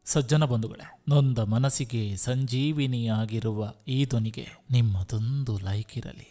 ಸಜ್ಜನ ಬಂಧುಗಳೇ, ನೊಂದ ಮನಸ್ಸಿಗೆ ಸಂಜೀವಿನಿಯಾಗಿರುವ ಈ ಧ್ವನಿಗೆ ನಿಮ್ಮದೊಂದು ಲೈಕ್ ಇರಲಿ.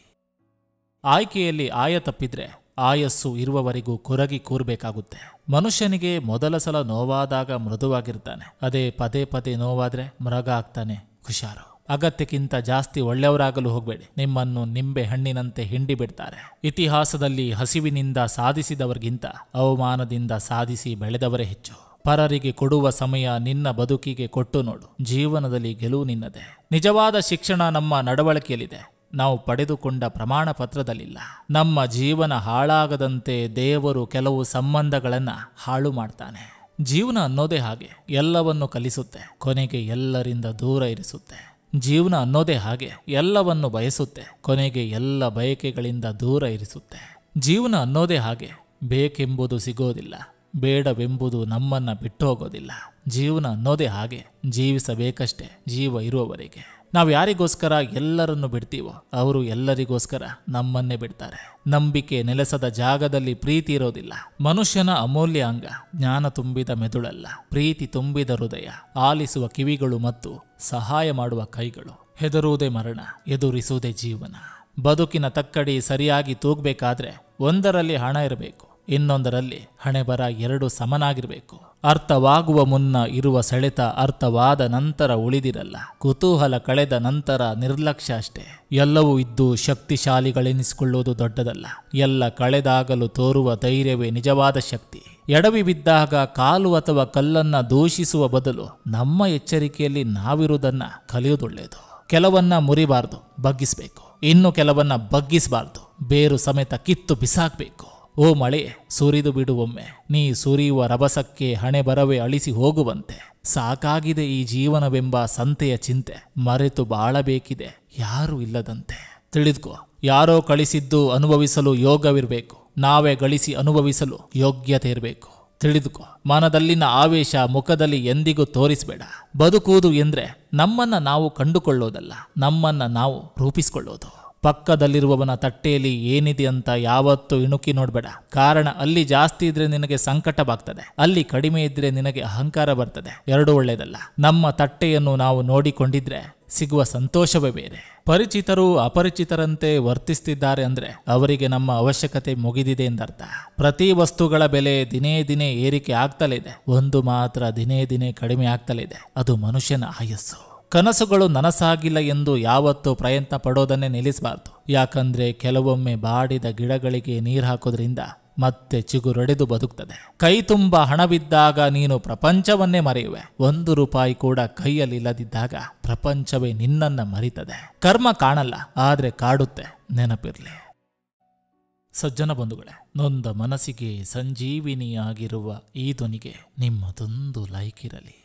ಆಯ್ಕೆಯಲ್ಲಿ ಆಯ ತಪ್ಪಿದ್ರೆ ಆಯಸ್ಸು ಇರುವವರೆಗೂ ಕೊರಗಿ ಕೂರ್ಬೇಕಾಗುತ್ತೆ. ಮನುಷ್ಯನಿಗೆ ಮೊದಲ ಸಲ ನೋವಾದಾಗ ಮೃದುವಾಗಿರ್ತಾನೆ, ಅದೇ ಪದೇ ಪದೇ ನೋವಾದ್ರೆ ಮೃಗ ಆಗ್ತಾನೆ. ಹುಷಾರು. ಅಗತ್ಯಕ್ಕಿಂತ ಜಾಸ್ತಿ ಒಳ್ಳೆಯವರಾಗಲು ಹೋಗಬೇಡಿ, ನಿಮ್ಮನ್ನು ನಿಂಬೆ ಹಣ್ಣಿನಂತೆ ಹಿಂಡಿ ಬಿಡ್ತಾರೆ. ಇತಿಹಾಸದಲ್ಲಿ ಹಸಿವಿನಿಂದ ಸಾಧಿಸಿದವರಿಗಿಂತ ಅವಮಾನದಿಂದ ಸಾಧಿಸಿ ಬೆಳೆದವರೇ ಹೆಚ್ಚು. ಪರರಿಗೆ ಕೊಡುವ ಸಮಯ ನಿನ್ನ ಬದುಕಿಗೆ ಕೊಟ್ಟು ನೋಡು, ಜೀವನದಲ್ಲಿ ಗೆಲುವು ನಿನ್ನದೇ. ನಿಜವಾದ ಶಿಕ್ಷಣ ನಮ್ಮ ನಡವಳಿಕೆಯಲ್ಲಿದೆ, ನಾವು ಪಡೆದುಕೊಂಡ ಪ್ರಮಾಣ ಪತ್ರದಲ್ಲಿಲ್ಲ. ನಮ್ಮ ಜೀವನ ಹಾಳಾಗದಂತೆ ದೇವರು ಕೆಲವು ಸಂಬಂಧಗಳನ್ನು ಹಾಳು ಮಾಡ್ತಾನೆ. ಜೀವನ ಅನ್ನೋದೇ ಹಾಗೆ, ಎಲ್ಲವನ್ನು ಕಲಿಸುತ್ತೆ, ಕೊನೆಗೆ ಎಲ್ಲರಿಂದ ದೂರ ಇರಿಸುತ್ತೆ. ಜೀವನ ಅನ್ನೋದೇ ಹಾಗೆ, ಎಲ್ಲವನ್ನು ಬಯಸುತ್ತೆ, ಕೊನೆಗೆ ಎಲ್ಲ ಬಯಕೆಗಳಿಂದ ದೂರ ಇರಿಸುತ್ತೆ. ಜೀವನ ಅನ್ನೋದೇ ಹಾಗೆ, ಬೇಕೆಂಬುದು ಸಿಗೋದಿಲ್ಲ, ಬೇಡವೆಂಬುದು ನಮ್ಮನ್ನ ಬಿಟ್ಟು ಹೋಗೋದಿಲ್ಲ. ಜೀವನ ಅನ್ನೋದೇ ಹಾಗೆ, ಜೀವಿಸಬೇಕಷ್ಟೇ ಜೀವ ಇರುವವರೆಗೆ. ನಾವು ಯಾರಿಗೋಸ್ಕರ ಎಲ್ಲರನ್ನು ಬಿಡ್ತೀವೋ ಅವರು ಎಲ್ಲರಿಗೋಸ್ಕರ ನಮ್ಮನ್ನೇ ಬಿಡ್ತಾರೆ. ನಂಬಿಕೆ ನೆಲೆಸದ ಜಾಗದಲ್ಲಿ ಪ್ರೀತಿ ಇರೋದಿಲ್ಲ. ಮನುಷ್ಯನ ಅಮೂಲ್ಯ ಅಂಗ ಜ್ಞಾನ ತುಂಬಿದ ಮೆದುಳಲ್ಲ, ಪ್ರೀತಿ ತುಂಬಿದ ಹೃದಯ, ಆಲಿಸುವ ಕಿವಿಗಳು ಮತ್ತು ಸಹಾಯ ಮಾಡುವ ಕೈಗಳು. ಹೆದರುವುದೇ ಮರಣ, ಎದುರಿಸುವುದೇ ಜೀವನ. ಬದುಕಿನ ತಕ್ಕಡಿ ಸರಿಯಾಗಿ ತೂಗಬೇಕಾದ್ರೆ ಒಂದರಲ್ಲಿ ಹಣ ಇರಬೇಕು, ಇನ್ನೊಂದರಲ್ಲಿ ಹಣೆಬರ ಎರಡು ಸಮನಾಗಿರಬೇಕು. ಅರ್ಥವಾಗುವ ಮುನ್ನ ಇರುವ ಸೆಳೆತ ಅರ್ಥವಾದ ನಂತರ ಉಳಿದಿರಲ್ಲ. ಕುತೂಹಲ ಕಳೆದ ನಂತರ ನಿರ್ಲಕ್ಷ್ಯ ಅಷ್ಟೇ. ಎಲ್ಲವೂ ಇದ್ದು ಶಕ್ತಿಶಾಲಿಗಳೆನಿಸಿಕೊಳ್ಳುವುದು ದೊಡ್ಡದಲ್ಲ, ಎಲ್ಲ ಕಳೆದಾಗಲು ತೋರುವ ಧೈರ್ಯವೇ ನಿಜವಾದ ಶಕ್ತಿ. ಎಡವಿ ಬಿದ್ದಾಗ ಕಾಲು ಅಥವಾ ಕಲ್ಲನ್ನ ದೂಷಿಸುವ ಬದಲು ನಮ್ಮ ಎಚ್ಚರಿಕೆಯಲ್ಲಿ ನಾವಿರುವುದನ್ನ ಕಲಿಯುವುದೊಳ್ಳೆಯದು. ಕೆಲವನ್ನ ಮುರಿಬಾರ್ದು, ಬಗ್ಗಿಸಬೇಕು. ಇನ್ನು ಕೆಲವನ್ನ ಬಗ್ಗಿಸಬಾರ್ದು, ಬೇರು ಸಮೇತ ಕಿತ್ತು ಬಿಸಾಕಬೇಕು. ಓ ಮಳೆ, ಸುರಿದು ಬಿಡುವೊಮ್ಮೆ, ನೀ ಸುರಿಯುವ ರಭಸಕ್ಕೆ ಹಣೆ ಬರವೇ ಅಳಿಸಿ ಹೋಗುವಂತೆ. ಸಾಕಾಗಿದೆ ಈ ಜೀವನವೆಂಬ ಸಂತೆಯ ಚಿಂತೆ, ಮರೆತು ಬಾಳಬೇಕಿದೆ ಯಾರೂ ಇಲ್ಲದಂತೆ. ತಿಳಿದುಕೋ, ಯಾರೋ ಕಳಿಸಿದ್ದು ಅನುಭವಿಸಲು ಯೋಗವಿರಬೇಕು, ನಾವೇ ಗಳಿಸಿ ಅನುಭವಿಸಲು ಯೋಗ್ಯತೆ ಇರಬೇಕು. ತಿಳಿದುಕೋ, ಮನದಲ್ಲಿನ ಆವೇಶ ಮುಖದಲ್ಲಿ ಎಂದಿಗೂ ತೋರಿಸಬೇಡ. ಬದುಕುವುದು ಎಂದ್ರೆ ನಮ್ಮನ್ನ ನಾವು ಕಂಡುಕೊಳ್ಳೋದಲ್ಲ, ನಮ್ಮನ್ನ ನಾವು ರೂಪಿಸಿಕೊಳ್ಳೋದು. ಪಕ್ಕದಲ್ಲಿರುವವನ ತಟ್ಟೆಯಲ್ಲಿ ಏನಿದೆ ಅಂತ ಯಾವತ್ತೂ ಇಣುಕಿ ನೋಡಬೇಡ. ಕಾರಣ ಅಲ್ಲಿ ಜಾಸ್ತಿ ಇದ್ರೆ ನಿನಗೆ ಸಂಕಟವಾಗ್ತದೆ, ಅಲ್ಲಿ ಕಡಿಮೆ ಇದ್ರೆ ನಿನಗೆ ಅಹಂಕಾರ ಬರ್ತದೆ. ಎರಡೂ ಒಳ್ಳೆಯದಲ್ಲ. ನಮ್ಮ ತಟ್ಟೆಯನ್ನು ನಾವು ನೋಡಿಕೊಂಡಿದ್ರೆ ಸಿಗುವ ಸಂತೋಷವೇ ಬೇರೆ. ಪರಿಚಿತರು ಅಪರಿಚಿತರಂತೆ ವರ್ತಿಸ್ತಿದ್ದಾರೆ ಅಂದ್ರೆ ಅವರಿಗೆ ನಮ್ಮ ಅವಶ್ಯಕತೆ ಮುಗಿದಿದೆ ಎಂದರ್ಥ. ಪ್ರತಿ ವಸ್ತುಗಳ ಬೆಲೆ ದಿನೇ ದಿನೇ ಏರಿಕೆ ಆಗ್ತಲೇ ಇದೆ, ಒಂದು ಮಾತ್ರ ದಿನೇ ದಿನೇ ಕಡಿಮೆ ಆಗ್ತಲೇ ಇದೆ, ಅದು ಮನುಷ್ಯನ ಆಯಸ್ಸು. ಕನಸುಗಳು ನನಸಾಗಿಲ್ಲ ಎಂದು ಯಾವತ್ತೂ ಪ್ರಯತ್ನ ಪಡೋದನ್ನೇ ನಿಲ್ಲಿಸಬಾರ್ದು. ಯಾಕಂದ್ರೆ ಕೆಲವೊಮ್ಮೆ ಬಾಡಿದ ಗಿಡಗಳಿಗೆ ನೀರು ಹಾಕೋದ್ರಿಂದ ಮತ್ತೆ ಚಿಗುರೊಡೆದು ಬದುಕ್ತದೆ. ಕೈ ತುಂಬ ಹಣವಿದ್ದಾಗ ನೀನು ಪ್ರಪಂಚವನ್ನೇ ಮರೆಯುವೆ. 1 ರೂಪಾಯಿ ಕೂಡ ಕೈಯಲ್ಲಿಲ್ಲದಿದ್ದಾಗ ಪ್ರಪಂಚವೇ ನಿನ್ನನ್ನ ಮರಿತದೆ. ಕರ್ಮ ಕಾಣಲ್ಲ, ಆದ್ರೆ ಕಾಡುತ್ತೆ, ನೆನಪಿರ್ಲಿ. ಸಜ್ಜನ ಬಂಧುಗಳೇ, ನೊಂದ ಮನಸ್ಸಿಗೆ ಸಂಜೀವಿನಿಯಾಗಿರುವ ಈ ಧ್ವನಿಗೆ ನಿಮ್ಮದೊಂದು ಲೈಕ್ ಇರಲಿ.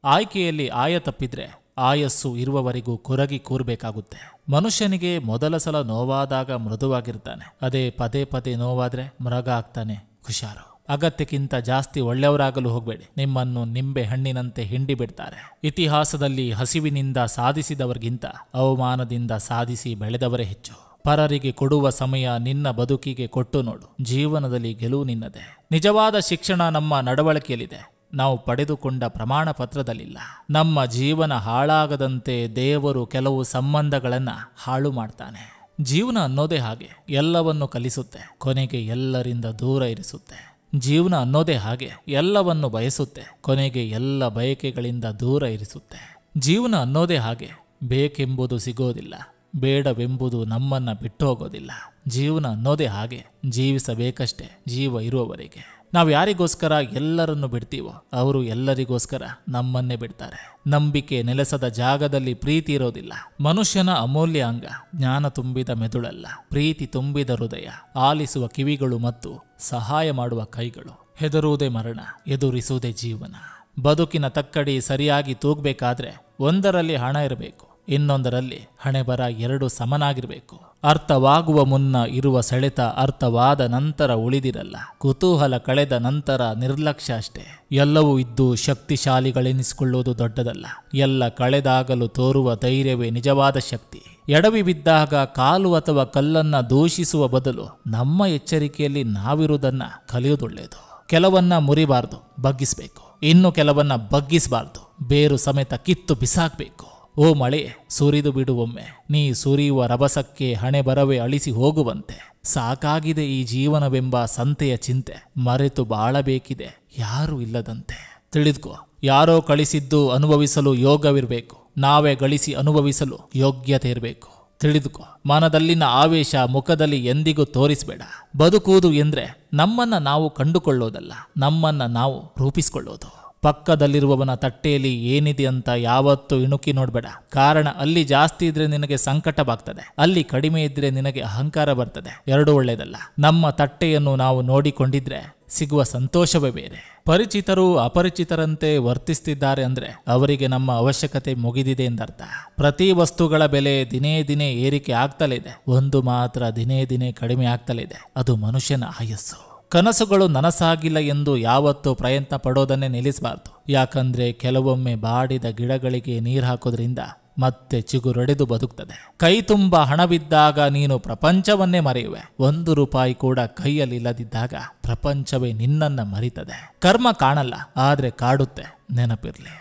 ಆಯ್ಕೆಯಲ್ಲಿ ಆಯ ತಪ್ಪಿದ್ರೆ ಆಯಸ್ಸು ಇರುವವರೆಗೂ ಕೊರಗಿ ಕೂರ್ಬೇಕಾಗುತ್ತೆ. ಮನುಷ್ಯನಿಗೆ ಮೊದಲ ಸಲ ನೋವಾದಾಗ ಮೃದುವಾಗಿರ್ತಾನೆ, ಅದೇ ಪದೇ ಪದೇ ನೋವಾದ್ರೆ ಮೃಗ ಆಗ್ತಾನೆ. ಹುಷಾರು. ಅಗತ್ಯಕ್ಕಿಂತ ಜಾಸ್ತಿ ಒಳ್ಳೆಯವರಾಗಲು ಹೋಗಬೇಡಿ, ನಿಮ್ಮನ್ನು ನಿಂಬೆ ಹಣ್ಣಿನಂತೆ ಹಿಂಡಿ ಬಿಡ್ತಾರೆ. ಇತಿಹಾಸದಲ್ಲಿ ಹಸಿವಿನಿಂದ ಸಾಧಿಸಿದವರಿಗಿಂತ ಅವಮಾನದಿಂದ ಸಾಧಿಸಿ ಬೆಳೆದವರೇ ಹೆಚ್ಚು. ಪರರಿಗೆ ಕೊಡುವ ಸಮಯ ನಿನ್ನ ಬದುಕಿಗೆ ಕೊಟ್ಟು ನೋಡು, ಜೀವನದಲ್ಲಿ ಗೆಲುವು ನಿನ್ನದೇ. ನಿಜವಾದ ಶಿಕ್ಷಣ ನಮ್ಮ ನಡವಳಿಕೆಯಲ್ಲಿದೆ, ನಾವು ಪಡೆದುಕೊಂಡ ಪ್ರಮಾಣ ಪತ್ರದಲ್ಲಿಲ್ಲ. ನಮ್ಮ ಜೀವನ ಹಾಳಾಗದಂತೆ ದೇವರು ಕೆಲವು ಸಂಬಂಧಗಳನ್ನು ಹಾಳು ಮಾಡ್ತಾನೆ. ಜೀವನ ಅನ್ನೋದೇ ಹಾಗೆ, ಎಲ್ಲವನ್ನು ಕಲಿಸುತ್ತೆ, ಕೊನೆಗೆ ಎಲ್ಲರಿಂದ ದೂರ ಇರಿಸುತ್ತೆ. ಜೀವನ ಅನ್ನೋದೇ ಹಾಗೆ, ಎಲ್ಲವನ್ನು ಬಯಸುತ್ತೆ, ಕೊನೆಗೆ ಎಲ್ಲ ಬಯಕೆಗಳಿಂದ ದೂರ ಇರಿಸುತ್ತೆ. ಜೀವನ ಅನ್ನೋದೇ ಹಾಗೆ, ಬೇಕೆಂಬುದು ಸಿಗೋದಿಲ್ಲ, ಬೇಡವೆಂಬುದು ನಮ್ಮನ್ನ ಬಿಟ್ಟು ಹೋಗೋದಿಲ್ಲ. ಜೀವನ ಅನ್ನೋದೇ ಹಾಗೆ, ಜೀವಿಸಬೇಕಷ್ಟೇ ಜೀವ ಇರುವವರೆಗೆ. ನಾವು ಯಾರಿಗೋಸ್ಕರ ಎಲ್ಲರನ್ನು ಬಿಡ್ತೀವೋ ಅವರು ಎಲ್ಲರಿಗೋಸ್ಕರ ನಮ್ಮನ್ನೇ ಬಿಡ್ತಾರೆ. ನಂಬಿಕೆ ನೆಲೆಸದ ಜಾಗದಲ್ಲಿ ಪ್ರೀತಿ ಇರೋದಿಲ್ಲ. ಮನುಷ್ಯನ ಅಮೂಲ್ಯ ಅಂಗ ಜ್ಞಾನ ತುಂಬಿದ ಮೆದುಳಲ್ಲ, ಪ್ರೀತಿ ತುಂಬಿದ ಹೃದಯ, ಆಲಿಸುವ ಕಿವಿಗಳು ಮತ್ತು ಸಹಾಯ ಮಾಡುವ ಕೈಗಳು. ಹೆದರುವುದೇ ಮರಣ, ಎದುರಿಸುವುದೇ ಜೀವನ. ಬದುಕಿನ ತಕ್ಕಡಿ ಸರಿಯಾಗಿ ತೂಗಬೇಕಾದ್ರೆ ಒಂದರಲ್ಲಿ ಹಣ ಇರಬೇಕು, ಇನ್ನೊಂದರಲ್ಲಿ ಹಣೆಬರ ಎರಡು ಸಮನಾಗಿರಬೇಕು. ಅರ್ಥವಾಗುವ ಮುನ್ನ ಇರುವ ಸೆಳೆತ ಅರ್ಥವಾದ ನಂತರ ಉಳಿದಿರಲ್ಲ. ಕುತೂಹಲ ಕಳೆದ ನಂತರ ನಿರ್ಲಕ್ಷ್ಯ ಅಷ್ಟೇ. ಎಲ್ಲವೂ ಇದ್ದು ಶಕ್ತಿಶಾಲಿಗಳೆನಿಸಿಕೊಳ್ಳುವುದು ದೊಡ್ಡದಲ್ಲ, ಎಲ್ಲ ಕಳೆದಾಗಲು ತೋರುವ ಧೈರ್ಯವೇ ನಿಜವಾದ ಶಕ್ತಿ. ಎಡವಿ ಬಿದ್ದಾಗ ಕಾಲು ಅಥವಾ ಕಲ್ಲನ್ನ ದೂಷಿಸುವ ಬದಲು ನಮ್ಮ ಎಚ್ಚರಿಕೆಯಲ್ಲಿ ನಾವಿರುವುದನ್ನ ಕಲಿಯುವುದೊಳ್ಳೆಯದು. ಕೆಲವನ್ನ ಮುರಿಬಾರ್ದು, ಬಗ್ಗಿಸಬೇಕು. ಇನ್ನು ಕೆಲವನ್ನ ಬಗ್ಗಿಸಬಾರ್ದು, ಬೇರು ಸಮೇತ ಕಿತ್ತು ಬಿಸಾಕ್ಬೇಕು. ಓ ಮಳೆ, ಸುರಿದು ಬಿಡುವೊಮ್ಮೆ, ನೀ ಸುರಿಯುವ ರಭಸಕ್ಕೆ ಹಣೆ ಬರವೇ ಅಳಿಸಿ ಹೋಗುವಂತೆ. ಸಾಕಾಗಿದೆ ಈ ಜೀವನವೆಂಬ ಸಂತೆಯ ಚಿಂತೆ, ಮರೆತು ಬಾಳಬೇಕಿದೆ ಯಾರೂ ಇಲ್ಲದಂತೆ. ತಿಳಿದುಕೋ, ಯಾರೋ ಕಳಿಸಿದ್ದು ಅನುಭವಿಸಲು ಯೋಗವಿರಬೇಕು, ನಾವೇ ಗಳಿಸಿ ಅನುಭವಿಸಲು ಯೋಗ್ಯತೆ ಇರಬೇಕು. ತಿಳಿದುಕೋ, ಮನದಲ್ಲಿನ ಆವೇಶ ಮುಖದಲ್ಲಿ ಎಂದಿಗೂ ತೋರಿಸಬೇಡ. ಬದುಕುವುದು ಎಂದ್ರೆ ನಮ್ಮನ್ನ ನಾವು ಕಂಡುಕೊಳ್ಳೋದಲ್ಲ, ನಮ್ಮನ್ನ ನಾವು ರೂಪಿಸಿಕೊಳ್ಳೋದು. ಪಕ್ಕದಲ್ಲಿರುವವನ ತಟ್ಟೆಯಲ್ಲಿ ಏನಿದೆ ಅಂತ ಯಾವತ್ತೂ ಇಣುಕಿ ನೋಡಬೇಡ. ಕಾರಣ ಅಲ್ಲಿ ಜಾಸ್ತಿ ಇದ್ರೆ ನಿನಗೆ ಸಂಕಟವಾಗ್ತದೆ, ಅಲ್ಲಿ ಕಡಿಮೆ ಇದ್ರೆ ನಿನಗೆ ಅಹಂಕಾರ ಬರ್ತದೆ. ಎರಡೂ ಒಳ್ಳೆಯದಲ್ಲ. ನಮ್ಮ ತಟ್ಟೆಯನ್ನು ನಾವು ನೋಡಿಕೊಂಡಿದ್ರೆ ಸಿಗುವ ಸಂತೋಷವೇ ಬೇರೆ. ಪರಿಚಿತರು ಅಪರಿಚಿತರಂತೆ ವರ್ತಿಸ್ತಿದ್ದಾರೆ ಅಂದ್ರೆ ಅವರಿಗೆ ನಮ್ಮ ಅವಶ್ಯಕತೆ ಮುಗಿದಿದೆ ಎಂದರ್ಥ. ಪ್ರತಿ ವಸ್ತುಗಳ ಬೆಲೆ ದಿನೇ ದಿನೇ ಏರಿಕೆ ಆಗ್ತಲೇ ಇದೆ, ಒಂದು ಮಾತ್ರ ದಿನೇ ದಿನೇ ಕಡಿಮೆ ಆಗ್ತಲೇ ಇದೆ, ಅದು ಮನುಷ್ಯನ ಆಯಸ್ಸು. ಕನಸುಗಳು ನನಸಾಗಿಲ್ಲ ಎಂದು ಯಾವತ್ತೂ ಪ್ರಯತ್ನ ಪಡೋದನ್ನೇ ನಿಲ್ಲಿಸಬಾರ್ದು. ಯಾಕಂದ್ರೆ ಕೆಲವೊಮ್ಮೆ ಬಾಡಿದ ಗಿಡಗಳಿಗೆ ನೀರು ಹಾಕೋದ್ರಿಂದ ಮತ್ತೆ ಚಿಗುರೊಡೆದು ಬದುಕ್ತದೆ. ಕೈ ತುಂಬ ಹಣವಿದ್ದಾಗ ನೀನು ಪ್ರಪಂಚವನ್ನೇ ಮರೆಯುವೆ. 1 ರೂಪಾಯಿ ಕೂಡ ಕೈಯಲ್ಲಿಲ್ಲದಿದ್ದಾಗ ಪ್ರಪಂಚವೇ ನಿನ್ನನ್ನ ಮರಿತದೆ. ಕರ್ಮ ಕಾಣಲ್ಲ, ಆದ್ರೆ ಕಾಡುತ್ತೆ, ನೆನಪಿರ್ಲಿ.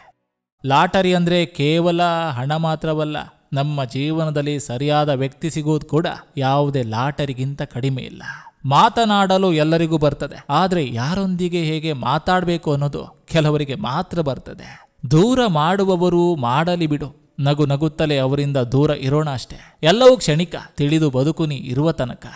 ಲಾಟರಿ ಅಂದ್ರೆ ಕೇವಲ ಹಣ ಮಾತ್ರವಲ್ಲ, ನಮ್ಮ ಜೀವನದಲ್ಲಿ ಸರಿಯಾದ ವ್ಯಕ್ತಿ ಸಿಗುವುದು ಕೂಡ ಯಾವುದೇ ಲಾಟರಿಗಿಂತ ಕಡಿಮೆ ಇಲ್ಲ. ಮಾತನಾಡಲು ಎಲ್ಲರಿಗೂ ಬರ್ತದೆ, ಆದ್ರೆ ಯಾರೊಂದಿಗೆ ಹೇಗೆ ಮಾತಾಡಬೇಕು ಅನ್ನೋದು ಕೆಲವರಿಗೆ ಮಾತ್ರ ಬರ್ತದೆ. ದೂರ ಮಾಡುವವರು ಮಾಡಲಿ ಬಿಡು, ನಗು ನಗುತ್ತಲೇ ಅವರಿಂದ ದೂರ ಇರೋಣ ಅಷ್ಟೇ. ಎಲ್ಲವೂ ಕ್ಷಣಿಕ, ತಿಳಿದು ಬದುಕು ನೀ ಇರುವ ತನಕ.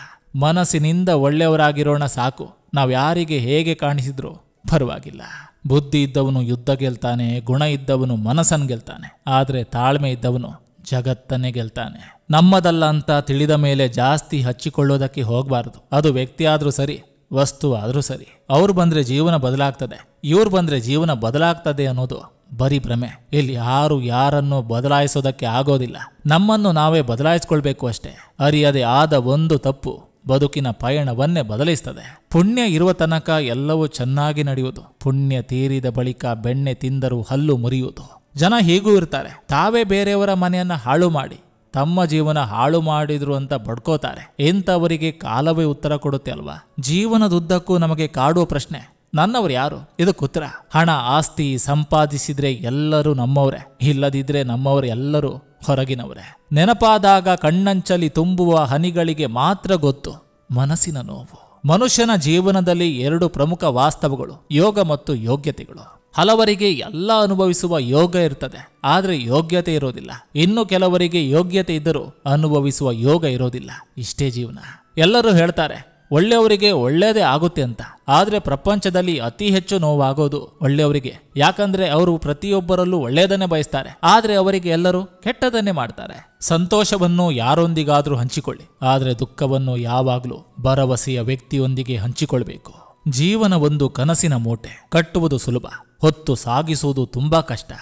ಮನಸ್ಸಿನಿಂದ ಒಳ್ಳೆಯವರಾಗಿರೋಣ ಸಾಕು. ನಾವ್ಯಾರಿಗೆ ಹೇಗೆ ಕಾಣಿಸಿದ್ರು ಪರವಾಗಿಲ್ಲ. ಬುದ್ಧಿ ಇದ್ದವನು ಯುದ್ಧ ಗೆಲ್ತಾನೆ, ಗುಣ ಇದ್ದವನು ಮನಸ್ಸನ್ನು ಗೆಲ್ತಾನೆ, ಆದ್ರೆ ತಾಳ್ಮೆ ಇದ್ದವನು ಜಗತ್ತನ್ನೇ ಗೆಲ್ತಾನೆ. ನಮ್ಮದಲ್ಲ ಅಂತ ತಿಳಿದ ಮೇಲೆ ಜಾಸ್ತಿ ಹಚ್ಚಿಕೊಳ್ಳೋದಕ್ಕೆ ಹೋಗಬಾರ್ದು. ಅದು ವ್ಯಕ್ತಿ ಆದ್ರೂ ಸರಿ, ವಸ್ತು ಆದ್ರೂ ಸರಿ. ಅವ್ರು ಬಂದ್ರೆ ಜೀವನ ಬದಲಾಗ್ತದೆ, ಇವ್ರು ಬಂದ್ರೆ ಜೀವನ ಬದಲಾಗ್ತದೆ ಅನ್ನೋದು ಬರೀ ಭ್ರಮೆ. ಇಲ್ಲಿ ಯಾರು ಯಾರನ್ನು ಬದಲಾಯಿಸೋದಕ್ಕೆ ಆಗೋದಿಲ್ಲ, ನಮ್ಮನ್ನು ನಾವೇ ಬದಲಾಯಿಸ್ಕೊಳ್ಬೇಕು ಅಷ್ಟೇ. ಅರಿಯದೆ ಆದ ಒಂದು ತಪ್ಪು ಬದುಕಿನ ಪಯಣವನ್ನೇ ಬದಲಿಸ್ತದೆ. ಪುಣ್ಯ ಇರುವ ತನಕ ಎಲ್ಲವೂ ಚೆನ್ನಾಗಿ ನಡೆಯುವುದು, ಪುಣ್ಯ ತೀರಿದ ಬಳಿಕ ಬೆಣ್ಣೆ ತಿಂದರೂ ಹಲ್ಲು ಮುರಿಯುವುದು. ಜನ ಹೀಗೂ ಇರ್ತಾರೆ, ತಾವೇ ಬೇರೆಯವರ ಮನೆಯನ್ನ ಹಾಳು ಮಾಡಿ ತಮ್ಮ ಜೀವನ ಹಾಳು ಮಾಡಿದ್ರು ಅಂತ ಬಡ್ಕೋತಾರೆ. ಇಂಥವರಿಗೆ ಕಾಲವೇ ಉತ್ತರ ಕೊಡುತ್ತೆ ಅಲ್ವಾ. ಜೀವನದುದ್ದಕ್ಕೂ ನಮಗೆ ಕಾಡುವ ಪ್ರಶ್ನೆ, ನನ್ನವರು ಯಾರು? ಇದಕ್ಕೆ ಉತ್ತರ, ಹಣ ಆಸ್ತಿ ಸಂಪಾದಿಸಿದ್ರೆ ಎಲ್ಲರೂ ನಮ್ಮವರೇ, ಇಲ್ಲದಿದ್ರೆ ನಮ್ಮವರು ಎಲ್ಲರೂ ಹೊರಗಿನವರೇ. ನೆನಪಾದಾಗ ಕಣ್ಣಂಚಲಿ ತುಂಬುವ ಹನಿಗಳಿಗೆ ಮಾತ್ರ ಗೊತ್ತು ಮನಸ್ಸಿನ ನೋವು. ಮನುಷ್ಯನ ಜೀವನದಲ್ಲಿ 2 ಪ್ರಮುಖ ವಾಸ್ತವಗಳು, ಯೋಗ ಮತ್ತು ಯೋಗ್ಯತೆಗಳು. ಹಲವರಿಗೆ ಎಲ್ಲ ಅನುಭವಿಸುವ ಯೋಗ ಇರ್ತದೆ, ಆದ್ರೆ ಯೋಗ್ಯತೆ ಇರೋದಿಲ್ಲ. ಇನ್ನು ಕೆಲವರಿಗೆ ಯೋಗ್ಯತೆ ಇದ್ದರೂ ಅನುಭವಿಸುವ ಯೋಗ ಇರೋದಿಲ್ಲ. ಇಷ್ಟೇ ಜೀವನ. ಎಲ್ಲರೂ ಹೇಳ್ತಾರೆ ಒಳ್ಳೆಯವರಿಗೆ ಒಳ್ಳೆಯದೇ ಆಗುತ್ತೆ ಅಂತ, ಆದ್ರೆ ಪ್ರಪಂಚದಲ್ಲಿ ಅತಿ ಹೆಚ್ಚು ನೋವಾಗೋದು ಒಳ್ಳೆಯವರಿಗೆ. ಯಾಕಂದ್ರೆ ಅವರು ಪ್ರತಿಯೊಬ್ಬರಲ್ಲೂ ಒಳ್ಳೆಯದನ್ನೇ ಬಯಸ್ತಾರೆ, ಆದ್ರೆ ಅವರಿಗೆ ಎಲ್ಲರೂ ಕೆಟ್ಟದನ್ನೇ ಮಾಡ್ತಾರೆ. ಸಂತೋಷವನ್ನು ಯಾರೊಂದಿಗಾದ್ರೂ ಹಂಚಿಕೊಳ್ಳಿ, ಆದ್ರೆ ದುಃಖವನ್ನು ಯಾವಾಗಲೂ ಭರವಸೆಯ ವ್ಯಕ್ತಿಯೊಂದಿಗೆ ಹಂಚಿಕೊಳ್ಬೇಕು. ಜೀವನ ಒಂದು ಕನಸಿನ ಮೂಟೆ, ಕಟ್ಟುವುದು ಸುಲಭ, ಹೊತ್ತು ಸಾಗಿಸುವುದು ತುಂಬಾ ಕಷ್ಟ.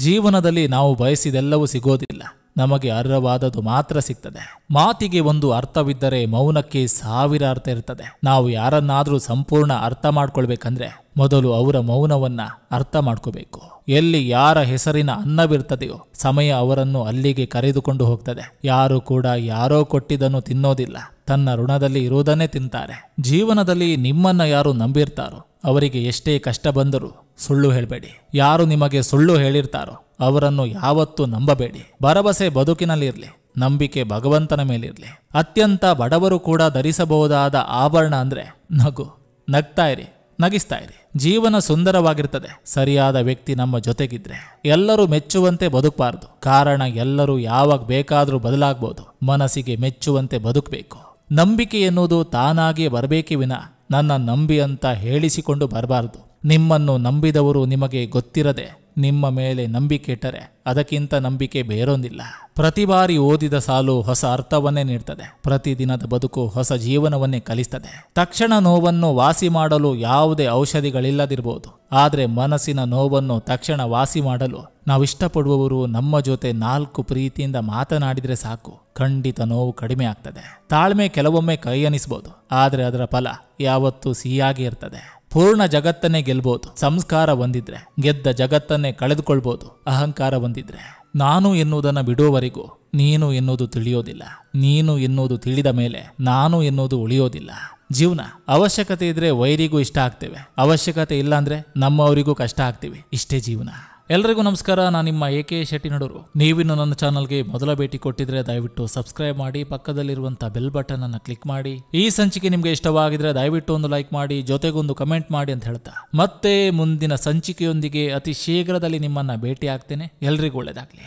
ಜೀವನದಲ್ಲಿ ನಾವು ಬಯಸಿದೆಲ್ಲವೂ ಸಿಗೋದಿಲ್ಲ, ನಮಗೆ ಅರ್ಹವಾದದ್ದು ಮಾತ್ರ ಸಿಗ್ತದೆ. ಮಾತಿಗೆ ಒಂದು ಅರ್ಥವಿದ್ದರೆ ಮೌನಕ್ಕೆ 1000 ಅರ್ಥ ಇರ್ತದೆ. ನಾವು ಯಾರನ್ನಾದ್ರೂ ಸಂಪೂರ್ಣ ಅರ್ಥ ಮಾಡ್ಕೊಳ್ಬೇಕಂದ್ರೆ ಮೊದಲು ಅವರ ಮೌನವನ್ನ ಅರ್ಥ ಮಾಡ್ಕೋಬೇಕು. ಎಲ್ಲಿ ಯಾರ ಹೆಸರಿನ ಅನ್ನವಿರ್ತದೆಯೋ ಸಮಯ ಅವರನ್ನು ಅಲ್ಲಿಗೆ ಕರೆದುಕೊಂಡು ಹೋಗ್ತದೆ. ಯಾರು ಕೂಡ ಯಾರೋ ಕೊಟ್ಟಿದ್ದನ್ನು ತಿನ್ನೋದಿಲ್ಲ, ತನ್ನ ಋಣದಲ್ಲಿ ಇರುವುದನ್ನೇ ತಿಂತಾರೆ. ಜೀವನದಲ್ಲಿ ನಿಮ್ಮನ್ನ ಯಾರು ನಂಬಿರ್ತಾರೋ ಅವರಿಗೆ ಎಷ್ಟೇ ಕಷ್ಟ ಬಂದರೂ ಸುಳ್ಳು ಹೇಳಬೇಡಿ. ಯಾರು ನಿಮಗೆ ಸುಳ್ಳು ಹೇಳಿರ್ತಾರೋ ಅವರನ್ನು ಯಾವತ್ತೂ ನಂಬಬೇಡಿ. ಭರವಸೆ ಬದುಕಿನಲ್ಲಿರಲಿ, ನಂಬಿಕೆ ಭಗವಂತನ ಮೇಲಿರಲಿ. ಅತ್ಯಂತ ಬಡವರು ಕೂಡ ಧರಿಸಬಹುದಾದ ಆಭರಣ ಅಂದ್ರೆ ನಗು. ನಗ್ತಾ ಇರಿ, ನಗಿಸ್ತಾ ಇರಿ. ಜೀವನ ಸುಂದರವಾಗಿರ್ತದೆ ಸರಿಯಾದ ವ್ಯಕ್ತಿ ನಮ್ಮ ಜೊತೆಗಿದ್ರೆ. ಎಲ್ಲರೂ ಮೆಚ್ಚುವಂತೆ ಬದುಕಬಾರ್ದು, ಕಾರಣ ಎಲ್ಲರೂ ಯಾವಾಗ ಬೇಕಾದ್ರೂ ಬದಲಾಗಬಹುದು. ಮನಸ್ಸಿಗೆ ಮೆಚ್ಚುವಂತೆ ಬದುಕಬೇಕು. ನಂಬಿಕೆ ಎನ್ನುವುದು ತಾನಾಗಿಯೇ ಬರಬೇಕೇ ವಿನ ನನ್ನ ನಂಬಿ ಅಂತ ಹೇಳಿಸಿಕೊಂಡು ಬರಬಾರ್ದು. ನಿಮ್ಮನ್ನು ನಂಬಿದವರು ನಿಮಗೆ ಗೊತ್ತಿರದೆ ನಿಮ್ಮ ಮೇಲೆ ನಂಬಿಕೆ ಇಟ್ಟರೆ ಅದಕ್ಕಿಂತ ನಂಬಿಕೆ ಬೇರೊಂದಿಲ್ಲ. ಪ್ರತಿ ಬಾರಿ ಓದಿದ ಸಾಲು ಹೊಸ ಅರ್ಥವನ್ನೇ ನೀಡ್ತದೆ. ಪ್ರತಿದಿನದ ಬದುಕು ಹೊಸ ಜೀವನವನ್ನೇ ಕಲಿಸ್ತದೆ. ತಕ್ಷಣ ನೋವನ್ನು ವಾಸಿ ಮಾಡಲು ಯಾವುದೇ ಔಷಧಿಗಳಿಲ್ಲದಿರಬಹುದು, ಆದರೆ ಮನಸ್ಸಿನ ನೋವನ್ನು ತಕ್ಷಣ ವಾಸಿ ಮಾಡಲು ನಾವಿಷ್ಟಪಡುವವರು ನಮ್ಮ ಜೊತೆ 4 ಪ್ರೀತಿಯಿಂದ ಮಾತನಾಡಿದ್ರೆ ಸಾಕು, ಖಂಡಿತ ನೋವು ಕಡಿಮೆ ಆಗ್ತದೆ. ತಾಳ್ಮೆ ಕೆಲವೊಮ್ಮೆ ಕೈ ಅನಿಸ್ಬೋದು, ಆದರೆ ಅದರ ಫಲ ಯಾವತ್ತೂ ಸಿಹಿಯಾಗಿ ಇರ್ತದೆ. ಪೂರ್ಣ ಜಗತ್ತನ್ನೇ ಗೆಲ್ಬಹುದು. ಸಂಸ್ಕಾರ ಹೊಂದಿದ್ರೆ ಗೆದ್ದ ಜಗತ್ತನ್ನೇ ಕಳೆದುಕೊಳ್ಬಹುದು. ಅಹಂಕಾರ ಹೊಂದಿದ್ರೆ ನಾನು ಎನ್ನುವುದನ್ನ ಬಿಡುವವರೆಗೂ ನೀನು ಎನ್ನುವುದು ತಿಳಿಯೋದಿಲ್ಲ. ನೀನು ಎನ್ನುವುದು ತಿಳಿದ ಮೇಲೆ ನಾನು ಎನ್ನುವುದು ಉಳಿಯೋದಿಲ್ಲ. ಜೀವನ ಅವಶ್ಯಕತೆ ಇದ್ರೆ ವೈರಿಗೂ ಇಷ್ಟ ಆಗ್ತೇವೆ, ಅವಶ್ಯಕತೆ ಇಲ್ಲ ಅಂದ್ರೆ ನಮ್ಮವರಿಗೂ ಕಷ್ಟ ಆಗ್ತೀವಿ. ಇಷ್ಟೇ ಜೀವನ. ಎಲ್ರಿಗೂ ನಮಸ್ಕಾರ. ನಾನು ನಿಮ್ಮ AK ಶೆಟ್ಟಿನಡೂರು. ನೀವಿನ್ನು ನನ್ನ ಚಾನಲ್ಗೆ ಮೊದಲ ಭೇಟಿ ಕೊಟ್ಟಿದ್ರೆ ದಯವಿಟ್ಟು ಸಬ್ಸ್ಕ್ರೈಬ್ ಮಾಡಿ, ಪಕ್ಕದಲ್ಲಿರುವಂತಹ ಬೆಲ್ ಬಟನ್ ಅನ್ನು ಕ್ಲಿಕ್ ಮಾಡಿ. ಈ ಸಂಚಿಕೆ ನಿಮ್ಗೆ ಇಷ್ಟವಾಗಿದ್ರೆ ದಯವಿಟ್ಟು ಒಂದು ಲೈಕ್ ಮಾಡಿ, ಜೊತೆಗೊಂದು ಕಮೆಂಟ್ ಮಾಡಿ ಅಂತ ಹೇಳ್ತಾ ಮತ್ತೆ ಮುಂದಿನ ಸಂಚಿಕೆಯೊಂದಿಗೆ ಅತಿ ಶೀಘ್ರದಲ್ಲಿ ನಿಮ್ಮನ್ನ ಭೇಟಿ ಆಗ್ತೇನೆ. ಎಲ್ರಿಗೂ ಒಳ್ಳೆಯದಾಗ್ಲಿ.